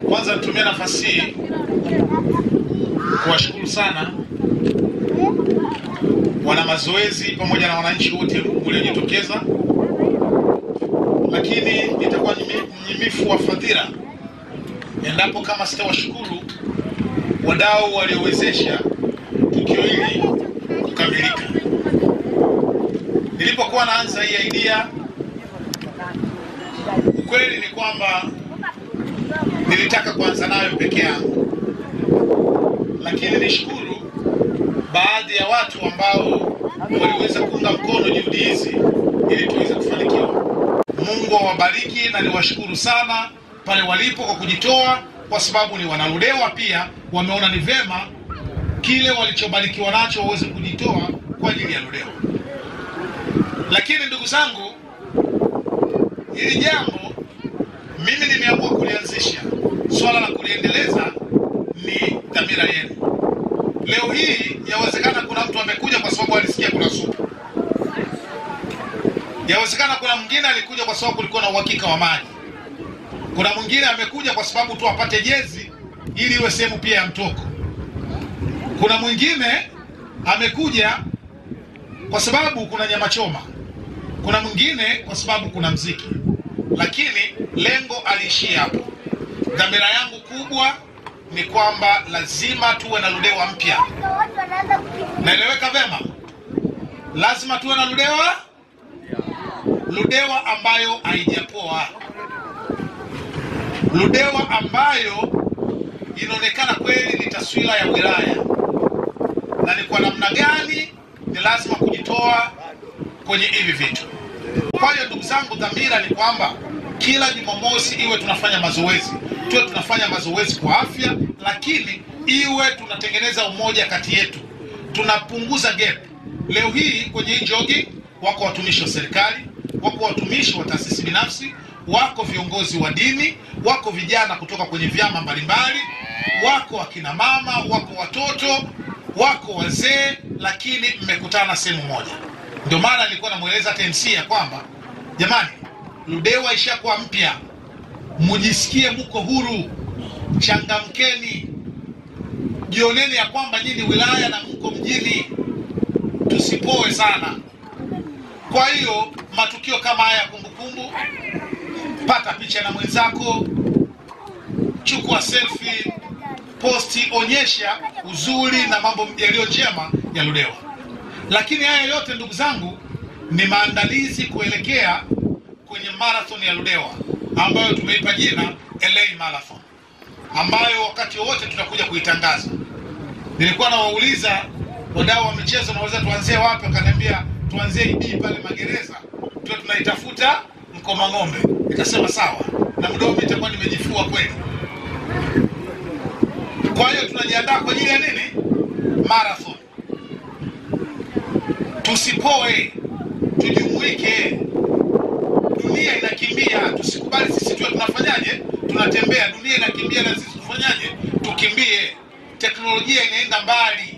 Kwanza nitumie nafasi hii kuwashukuru sana wana mazoezi pamoja na wananchi wote waliojitokeza, lakini nitakuwa mnyimifu wa fadhila endapo kama sitawashukuru wadau waliowezesha tukio hili kukamilika. Nilipokuwa naanza hii idea, ukweli ni kwamba nilitaka kuanza nayo peke yangu, lakini nishukuru baadhi ya watu ambao waliweza kuunga mkono juhudi hizi ili tuweze kufanikiwa. Mungu awabariki na niwashukuru sana pale walipo kwa kujitoa, kwa sababu ni wanaludewa pia wameona ni vema kile walichobarikiwa nacho waweze kujitoa kwa ajili ya Ludewa. Lakini ndugu zangu, hili jambo mimi nimeamua kulianzisha, swala la kuliendeleza ni dhamira yenu. Leo hii yawezekana kuna mtu amekuja kwa sababu alisikia kuna supu. Yawezekana kuna mwingine alikuja kwa sababu kulikuwa na uhakika wa maji. Kuna mwingine amekuja kwa sababu tu apate jezi ili iwe sehemu pia ya mtoko. Kuna mwingine amekuja kwa sababu kuna nyama choma. Kuna mwingine kwa sababu kuna mziki. Lakini lengo aliishia hapo. Dhamira yangu kubwa ni kwamba lazima tuwe na Ludewa mpya. Naeleweka vema? Lazima tuwe na Ludewa ambayo haijapoa. Ludewa ambayo inaonekana kweli ni taswira ya wilaya. Na ni kwa namna gani ni lazima kujitoa kwenye hivi vitu. Kwa hiyo ndugu zangu, dhamira ni kwamba kila Jumamosi iwe tunafanya mazoezi. Tuwe tunafanya mazoezi kwa afya, lakini iwe tunatengeneza umoja kati yetu. Tunapunguza gap. Leo hii kwenye hii jogging wako watumishi wa serikali, wako watumishi wa taasisi binafsi, wako viongozi wa dini, wako vijana kutoka kwenye vyama mbalimbali, wako akina mama, wako watoto, wako wazee, lakini mmekutana sehemu moja. Ndio maana nilikuwa namueleza TNC ya kwamba jamani, Ludewa ishakuwa mpya. Mujisikie mko huru, changamkeni. Jioneni ya kwamba nyinyi wilaya na mko mjini, tusipoe sana. Kwa hiyo matukio kama haya, kumbukumbu, pata picha na mwenzako, chukua selfie, posti, onyesha uzuri na mambo yaliyo njema ya Ludewa. Lakini haya yote ndugu zangu ni maandalizi kuelekea kwenye marathon ya Ludewa ambayo tumeipa jina LA Marathon, ambayo wakati wote tutakuja kuitangaza. Nilikuwa nawauliza wadau wa michezo, naweza tuanzie wapi? Wakaniambia tuanzie Ibii pale magereza, tuwe tunaitafuta Mkomang'ombe. Nikasema sawa, na mdomo itakuwa nimejifua kweli. Kwa hiyo tunajiandaa kwa ajili ya nini? Marathon. Tusipoe, tujumuike. Dunia inakimbia, tusikubali sisi tuwe tunafanyaje? Tunatembea. Dunia inakimbia na sisi tufanyaje? Tukimbie. Teknolojia inaenda mbali.